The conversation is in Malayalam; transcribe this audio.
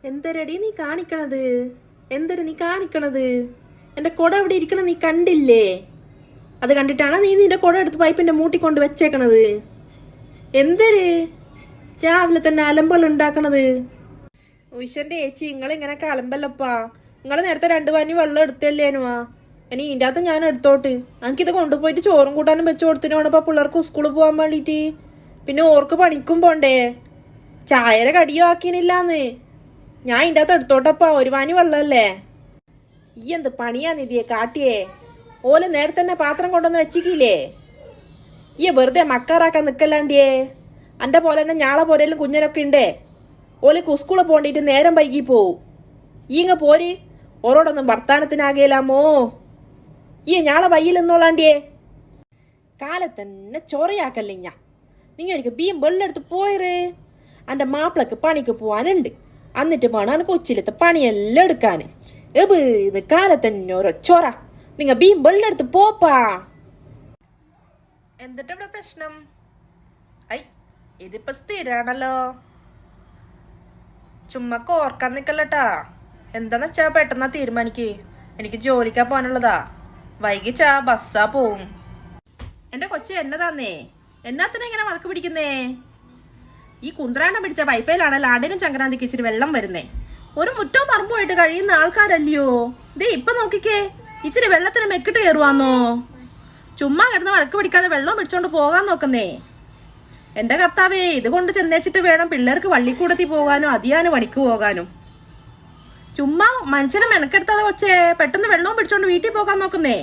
എന്തരടി നീ കാണിക്കണത്? എന്തൊരു നീ കാണിക്കണത്? എന്റെ കുട ഇവിടെ ഇരിക്കണ നീ കണ്ടില്ലേ? അത് കണ്ടിട്ടാണ് നീ നിന്റെ കുട എടുത്ത് പൈപ്പിന്റെ മൂട്ടിക്കൊണ്ട് വെച്ചേക്കണത്. എന്തൊരു രാവിലെ തന്നെ അലമ്പൽ ഉണ്ടാക്കണത്? ഉയ്ശന്റെ ചേച്ചി, നിങ്ങളിങ്ങനെ അലമ്പല്ലപ്പാ. നിങ്ങൾ നേരത്തെ 2 പാനി വെള്ളം എടുത്തല്ലേനുവാ. ഇനി ഇതിൻ്റെ അകത്ത് ഞാൻ എടുത്തോട്ട് എനിക്കിത് കൊണ്ടുപോയിട്ട് ചോറും കൂട്ടാനും വെച്ച് കൊടുത്തിട്ട് വേണപ്പോ പിള്ളേർക്ക് സ്കൂളിൽ പോകാൻ വേണ്ടിയിട്ട്. പിന്നെ ഓർക്ക് പണിക്കും പോണ്ടേ. ചായയുടെ കടിയോ ആക്കിനില്ലാന്ന്. ഞാൻ ഇതിൻ്റെ അകത്ത് എടുത്തോട്ടപ്പാ. 1 പാനി വെള്ളമല്ലേ. ഈ എന്ത് പണിയാ നിധിയെ കാട്ടിയേ? ഓല് നേരത്തെ തന്നെ പാത്രം കൊണ്ടുവന്ന് വെച്ചിക്കില്ലേ? ഈ വെറുതെ മക്കാറാക്കാൻ നിക്കല്ലാണ്ടിയേ. എൻ്റെ പോലെ തന്നെ ഞാളെ പോലെയും കുഞ്ഞനൊക്കെ ഉണ്ടേ. ഓലേക്ക് സ്കൂളിൽ പോണ്ടിട്ട് നേരം വൈകി പോവും. ഈ ഇങ്ങ പോര്. ഓരോടൊന്നും വർത്താനത്തിനാകേലാമോ? ഈ ഞാളെ വയ്യിൽ നിന്നോളാണ്ടിയേ. കാലത്തന്നെ ചൊറയാക്കല്ലേ ഞാൻ. നിങ്ങൾ എനിക്ക് ബീം വെള്ളെടുത്ത് പോയറ്. എൻ്റെ മാപ്പിളക്ക് പണിക്ക് പോവാനുണ്ട്. എന്നിട്ട് വേണം എനിക്ക് ഉച്ചിലത്തെ പണിയെല്ലാം എടുക്കാൻ. ഇത് കാലത്തന്നെ ഓരോ ചൊറ. നിങ്ങ ബീം വെള്ളെടുത്ത് പോപ്പാ. എന്നിട്ട് ഇവിടെ പ്രശ്നം? ഐ, ഇതിപ്പോ സ്ഥിരാണല്ലോ. ചുമ്മക്ക് ഓർക്കാൻ നിക്കല്ലട്ടാ. എന്താന്ന് വെച്ചാ പെട്ടെന്നാ തീരുമാനിക്ക്. എനിക്ക് ജോലിക്കാ പോകാനുള്ളതാ. വൈകിച്ചാ ബസ്സാ പോവും. എന്റെ കൊച്ചു എന്നതാന്നേ? എന്നാത്തിനെ ഇങ്ങനെ വഴക്ക് പിടിക്കുന്നേ? ഈ കുന്ത്രാണ്ണം പിടിച്ച പൈപ്പയിലാണല്ലോ ആടിനും സംക്രാന്തിക്ക് ഇച്ചിരി വെള്ളം വരുന്നേ. ഒരു മുറ്റവും പറമ്പ് പോയിട്ട് കഴിയുന്ന ആൾക്കാരല്ലയോ. ദേ ഇപ്പൊ നോക്കിക്കേ, ഇച്ചിരി വെള്ളത്തിന് മെക്കിട്ട് കയറുവാന്നോ? ചുമ്മാ കിടന്ന് വഴക്ക് പിടിക്കാതെ വെള്ളം പിടിച്ചോണ്ട് പോകാൻ നോക്കുന്നേ. എന്റെ കർത്താവേ, ഇത് കൊണ്ട് ചെന്നേച്ചിട്ട് വേണം പിള്ളേർക്ക് വള്ളിക്കൂടത്തിൽ പോകാനും അതിയാനും പണിക്ക് പോകാനും. ചുമ്മാ മനുഷ്യനെ മെനക്കെടുത്താതെ കൊച്ചേ പെട്ടെന്ന് വെള്ളവും പിടിച്ചോണ്ട് വീട്ടിൽ പോകാൻ നോക്കുന്നേ.